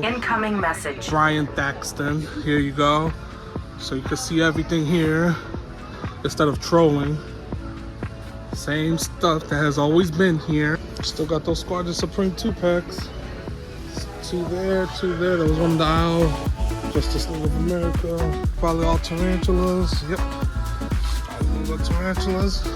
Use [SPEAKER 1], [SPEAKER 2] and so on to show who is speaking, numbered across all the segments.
[SPEAKER 1] Incoming message.
[SPEAKER 2] Brian Thaxton. Here you go. So you can see everything here instead of trolling. Same stuff that has always been here. Still got those Squadron Supreme 2-packs. Two there. There was one in the aisle. Justice League of America. Probably all tarantulas. Yep. All those are tarantulas.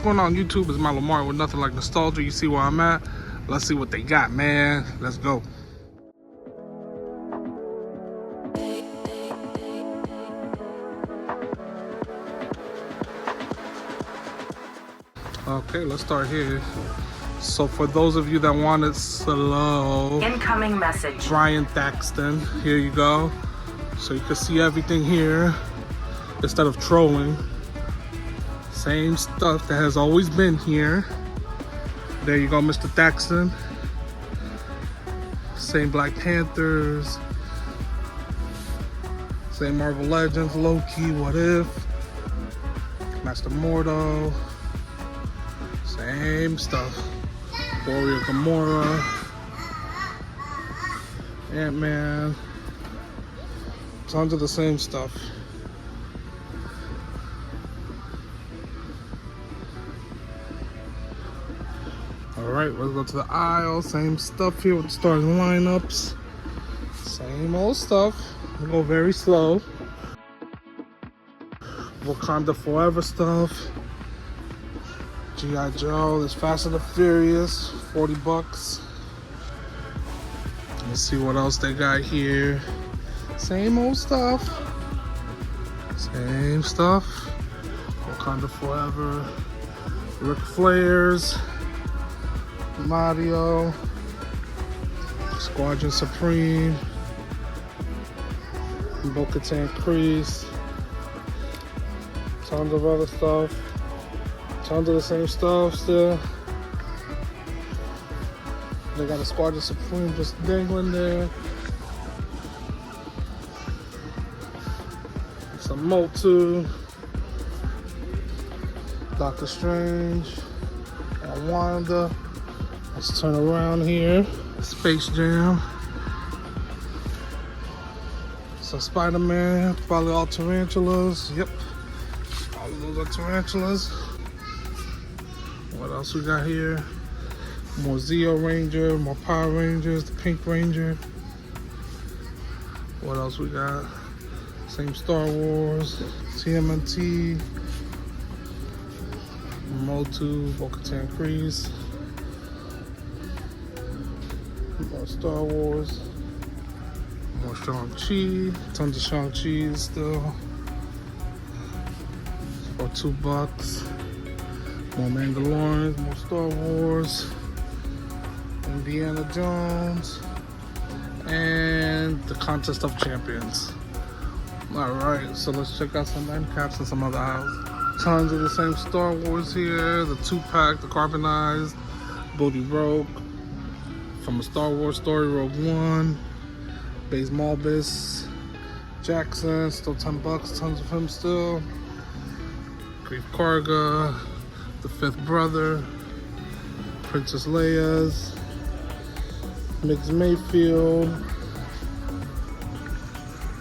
[SPEAKER 2] Going on YouTube is my Lamar with nothing like nostalgia. You see where I'm at? Let's see what they got, man. Let's go. Okay, let's start here. So for those of you that want it slow,
[SPEAKER 1] incoming message.
[SPEAKER 2] Brian Thaxton, here you go. So you can see everything here instead of trolling. Same stuff that has always been here. There you go, Mr. Thaxton. Same Black Panthers. Same Marvel Legends, Loki, What If, Master Mordo. Same stuff. Warrior Gamora. Ant-Man. Tons of the same stuff. Alright, let's go to the aisle. Same stuff here with the starting lineups. Same old stuff. We'll go very slow. Wakanda Forever stuff. G.I. Joe. There's Fast and the Furious. 40 bucks. Let's see what else they got here. Same old stuff. Same stuff. Wakanda Forever. Ric Flair's. Mario, Squadron Supreme, Bo-Katan Kreese, tons of other stuff, tons of the same stuff still. They got a Squadron Supreme just dangling there. Some Motu, Doctor Strange, and Wanda. Let's turn around here. Space Jam. Some Spider-Man. Probably all tarantulas. Yep. All of those are tarantulas. What else we got here? More Zeo Ranger. More Power Rangers. The Pink Ranger. What else we got? Same Star Wars. TMNT. Motu. Bo-Katan Kreese. More Star Wars, more Shang-Chi, tons of Shang-Chi still, for $2. More Mandalorians, more Star Wars, Indiana Jones, and the Contest of Champions. Alright, so let's check out some end caps and some other aisles. Tons of the same Star Wars here, the 2-pack, the carbonized, Bodhi Rogue. From a Star Wars story, Rogue One, Baze Malbus, Jackson, still $10, tons of him still. Grief Karga, the 5th brother, Princess Leia's, Migs Mayfield.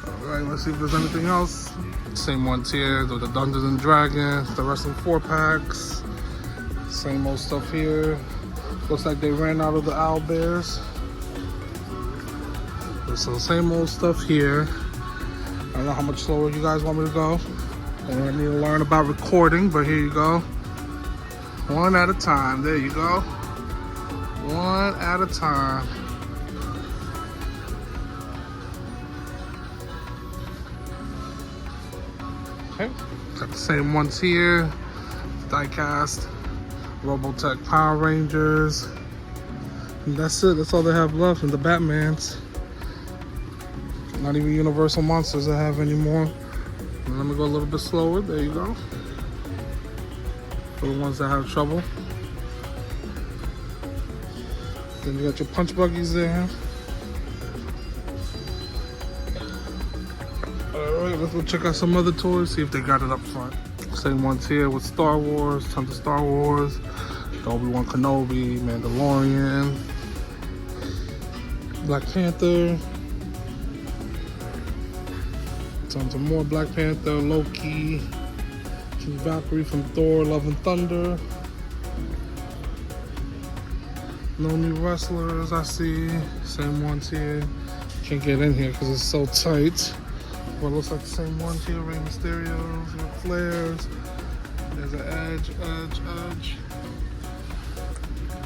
[SPEAKER 2] Alright, let's see if there's anything else. Same ones here, the Dungeons and Dragons, the Wrestling 4-packs. Same old stuff here. Looks like they ran out of the Owl Bears. So same old stuff here. I don't know how much slower you guys want me to go. I need to learn about recording, but here you go. One at a time. There you go. One at a time. Okay. Got the same ones here. Diecast. Robotech Power Rangers. And that's it. That's all they have left. And the Batmans. Not even Universal Monsters I have anymore. And let me go a little bit slower. There you go. for the ones that have trouble. Then you got your punch buggies there. Alright, let's go check out some other toys, see if they got it up front. Same ones here with Star Wars, tons of Star Wars. The Obi-Wan Kenobi, Mandalorian, Black Panther. Tons of more Black Panther, Loki, Valkyrie from Thor, Love and Thunder. No new wrestlers I see. Same ones here. Can't get in here because it's so tight. But it looks like the same ones here. Rey Mysterios, Ric Flairs. There's an Edge.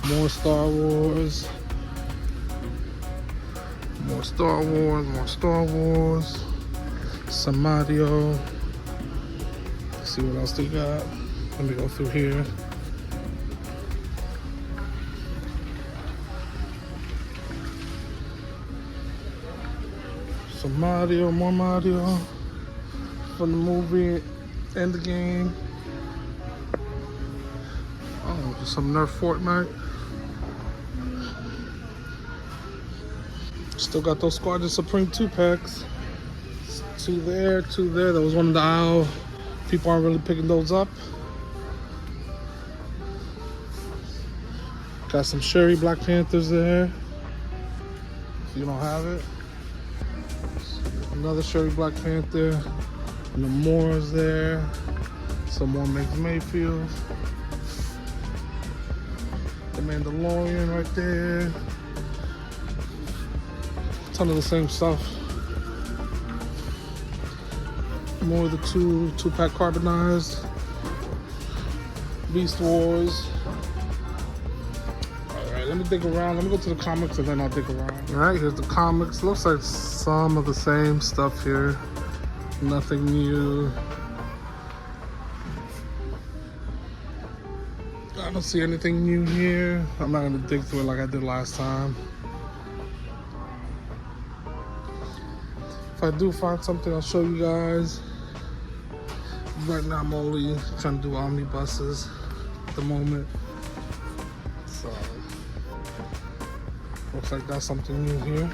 [SPEAKER 2] More Star Wars. More Star Wars. Some Mario. Let's see what else they got. Let me go through here. Some Mario, more Mario from the movie and the game. Oh, just some Nerf Fortnite. Still got those Squadron Supreme 2 packs. Two there. That was one in the aisle. People aren't really picking those up. Got some Sherry Black Panthers there. If you don't have it. Another Sherry Black Panther. And the Moors there. Some more Mix Mayfield. The Mandalorian right there. Ton of the same stuff. More of the two-pack carbonized. Beast Wars. Alright, let me dig around. Let me go to the comics and then I'll dig around. Alright, here's the comics. Looks like some of the same stuff here. Nothing new. I don't see anything new here. I'm not gonna dig through it like I did last time. If I do find something, I'll show you guys. Right now, I'm only trying to do omnibuses at the moment. So, looks like that's something new here.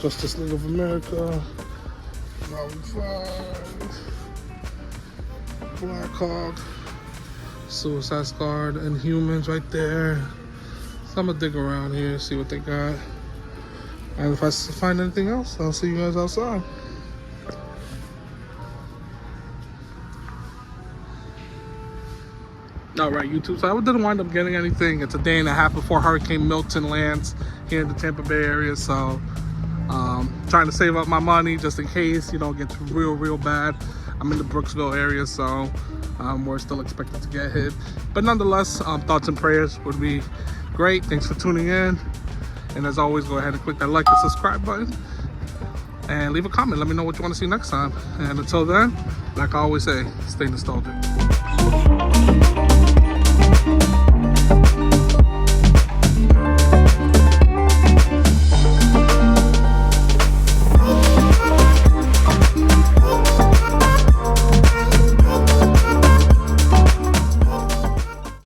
[SPEAKER 2] Justice League of America, Volume 5, Black Hawk, Suicide Squad, and Humans right there. So I'm gonna dig around here, see what they got. And if I find anything else, I'll see you guys outside. Alright, YouTube, so I didn't wind up getting anything. It's a day and a half before Hurricane Milton lands here in the Tampa Bay area, so trying to save up my money just in case, you know, it gets real bad. I'm in the Brooksville area, so we're still expected to get hit. But nonetheless, thoughts and prayers would be great. Thanks for tuning in. And as always, go ahead and click that like and subscribe button. And leave a comment. Let me know what you want to see next time. And until then, like I always say, stay nostalgic.